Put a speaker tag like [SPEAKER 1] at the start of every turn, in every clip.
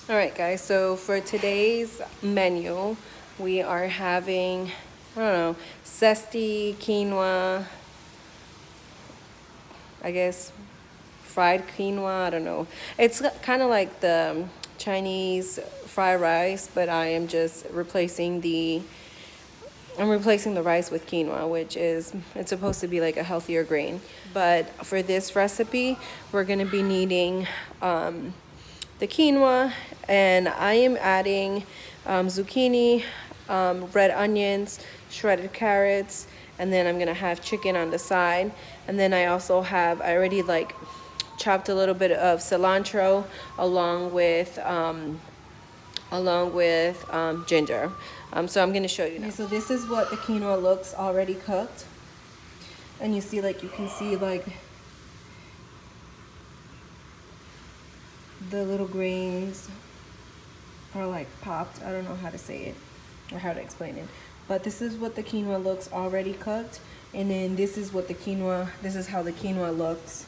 [SPEAKER 1] All right, guys, so for today's menu, we are having, I don't know, zesty, quinoa, I guess fried quinoa, I don't know. It's kind of like the Chinese fried rice, but I am just I'm replacing the rice with quinoa, which is, it's supposed to be like a healthier grain. But for this recipe, we're gonna be needing the quinoa, and I am adding zucchini, red onions, shredded carrots, and then I'm gonna have chicken on the side. And then I also have, I already like chopped a little bit of cilantro along with ginger. So I'm gonna show you now. Okay, so this is what the quinoa looks already cooked. And you see, like, you can see like the little grains are like popped. I don't know how to say it or how to explain it. But this is what the quinoa looks already cooked. And then this is what this is how the quinoa looks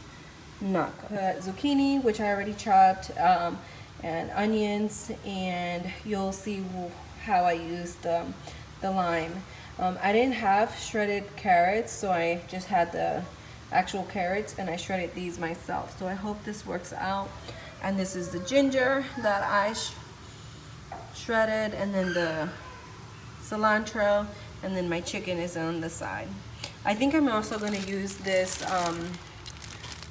[SPEAKER 1] not cooked. Zucchini, which I already chopped, and onions, and you'll see how I used the lime. I didn't have shredded carrots, so I just had the actual carrots, and I shredded these myself. So I hope this works out. And this is the ginger that I shredded, and then the cilantro, and then my chicken is on the side. I think I'm also going to use this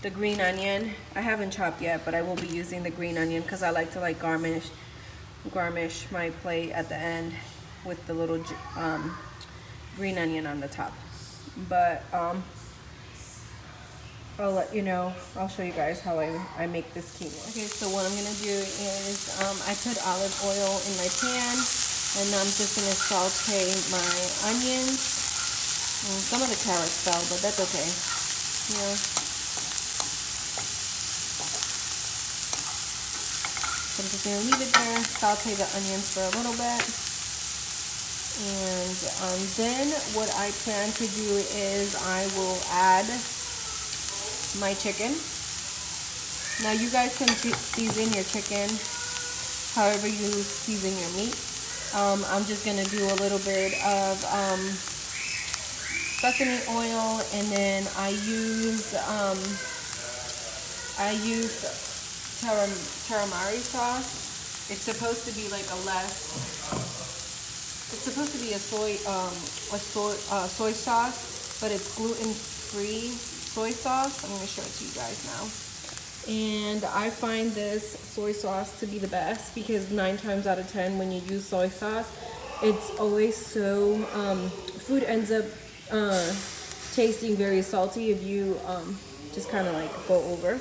[SPEAKER 1] the green onion. I haven't chopped yet, but I will be using the green onion because I like to like garnish my plate at the end with the little green onion on the top. But I'll let you know, I'll show you guys how I make this quinoa. Okay, so what I'm gonna do is I put olive oil in my pan, and I'm just gonna saute my onions. Some of the carrots fell, but that's okay. Yeah. So I'm just gonna leave it there, saute the onions for a little bit. And then what I plan to do is I will add my chicken. Now you guys can season your chicken however you season your meat. I'm just gonna do a little bit of sesame oil, and then I use Tamari sauce. It's supposed to be like it's supposed to be a soy sauce, but it's gluten-free soy sauce. I'm gonna show it to you guys now. And I find this soy sauce to be the best because 9 times out of 10 when you use soy sauce, it's always so, food ends up tasting very salty if you just kind of like go over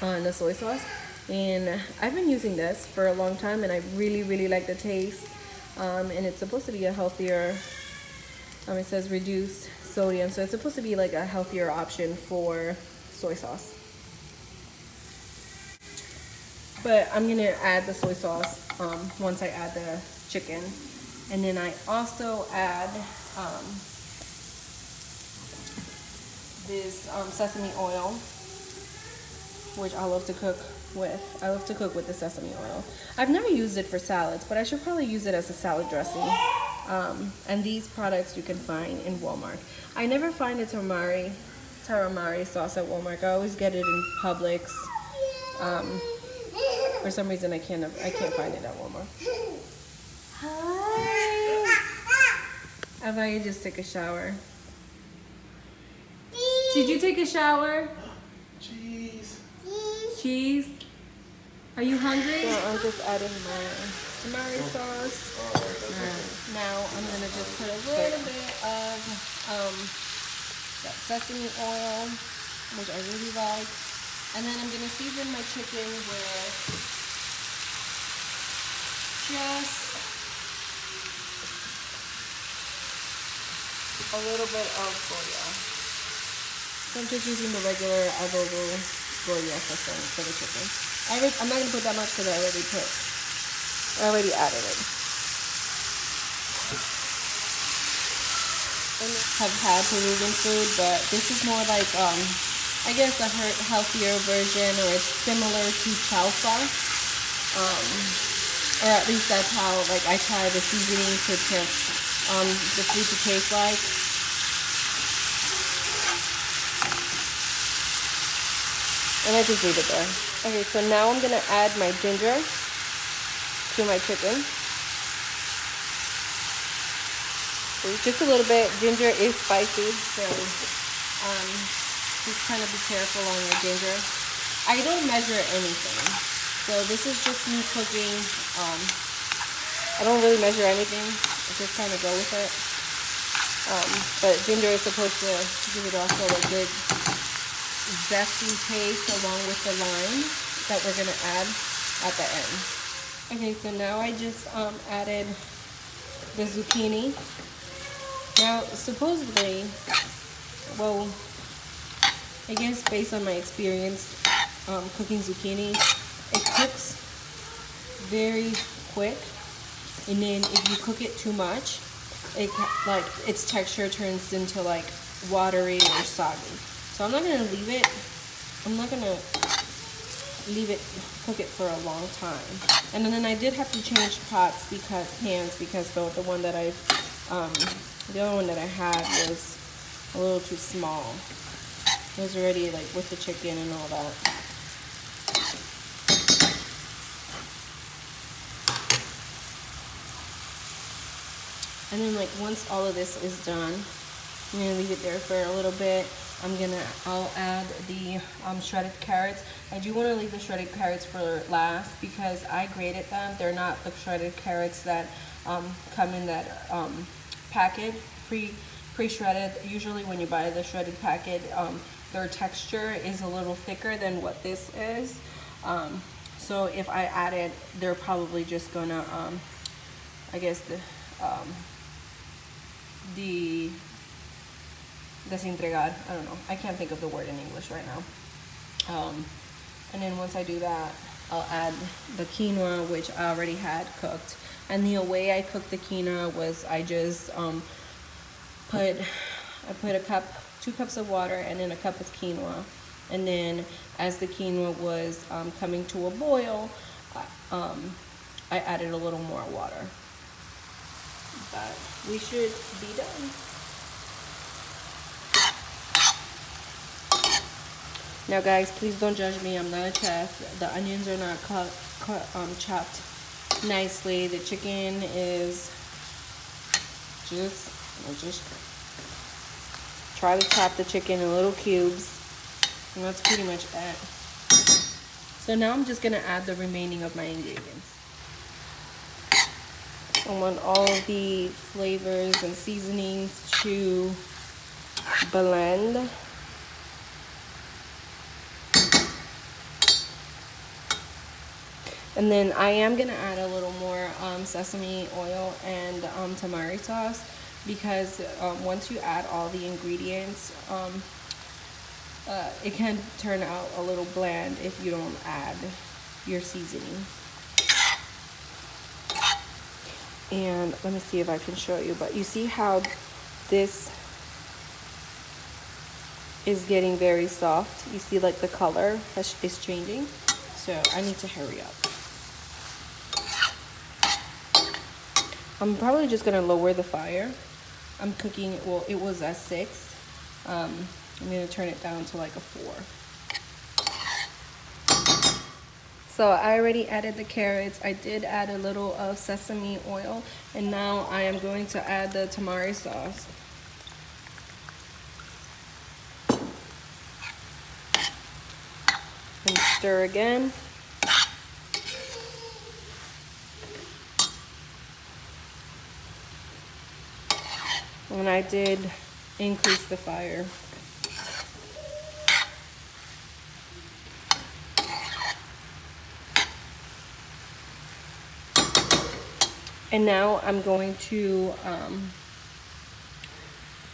[SPEAKER 1] on the soy sauce. And I've been using this for a long time, and I really like the taste. And it's supposed to be a healthier, it says reduced sodium, so it's supposed to be like a healthier option for soy sauce. But I'm gonna add the soy sauce once I add the chicken. And then I also add this sesame oil, which I love to cook with. I love to cook with the sesame oil. I've never used it for salads, but I should probably use it as a salad dressing. And these products you can find in Walmart. I never find a tamari sauce at Walmart. I always get it in Publix. For some reason I can't find it at Walmart. Hi. Avaya just took a shower. Did you take a shower? Cheese. Are you hungry? So I'm just adding my tamari sauce. Now I'm gonna just put a little bit of that sesame oil, which I really like, and then I'm gonna season my chicken with just a little bit of goya. So I'm just using the regular adobo goya for the chicken. I'm not gonna put that much because I already added it. And have had Peruvian food, but this is more like I guess a healthier version, or it's similar to chaufa. or at least that's how like I try the seasoning to the food to taste like. And I just leave it there. Okay, so now I'm gonna add my ginger to my chicken. Just a little bit. Ginger is spicy, so just kind of be careful on your ginger. I don't measure anything, so this is just me cooking. I don't really measure anything. I just kind of go with it. But ginger is supposed to give it also a good zesty taste along with the lime that we're gonna add at the end. Okay, so now I just added the zucchini. Now, supposedly, well, I guess based on my experience cooking zucchini, it cooks very quick, and then if you cook it too much, its texture turns into like watery or soggy. So I'm not gonna leave it. I'm not gonna leave it cook it for a long time. And then I did have to change pans because the one that the other one that I had was a little too small. It was already like with the chicken and all that. And then like once all of this is done, I'm gonna leave it there for a little bit. I'll add the shredded carrots. I do want to leave the shredded carrots for last because I grated them. They're not the shredded carrots that come in that packet, pre-shredded. Usually when you buy the shredded packet, their texture is a little thicker than what this is. So if I add it, they're probably just gonna, I guess desintregar. I don't know. I can't think of the word in English right now. And then once I do that, I'll add the quinoa, which I already had cooked. And the way I cooked the quinoa was I just put 2 cups of water and then a cup of quinoa. And then as the quinoa was coming to a boil, I added a little more water. But we should be done. Now guys, please don't judge me. I'm not a chef. The onions are not chopped nicely. The chicken is just try to chop the chicken in little cubes. And that's pretty much it. So now I'm just gonna add the remaining of my ingredients. I want all of the flavors and seasonings to blend. And then I am gonna add a little more sesame oil and tamari sauce because once you add all the ingredients, it can turn out a little bland if you don't add your seasoning. And let me see if I can show you, but you see how this is getting very soft? You see like the color is changing? So I need to hurry up. I'm probably just gonna lower the fire. I'm cooking, well, it was at 6. I'm gonna turn it down to like a 4. So I already added the carrots. I did add a little of sesame oil, and now I am going to add the tamari sauce. And stir again. And I did increase the fire. And now I'm going to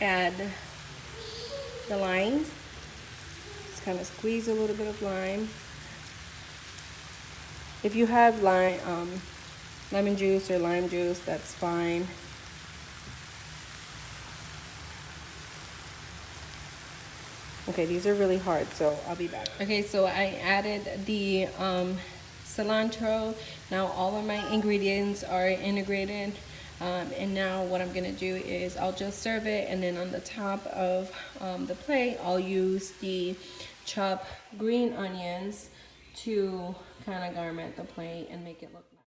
[SPEAKER 1] add the limes. Just kind of squeeze a little bit of lime. If you have lemon juice or lime juice, that's fine. Okay, these are really hard, so I'll be back. Okay, so I added the cilantro. Now all of my ingredients are integrated. And now what I'm gonna do is I'll just serve it, and then on the top of the plate I'll use the chopped green onions to kind of garment the plate and make it look nice.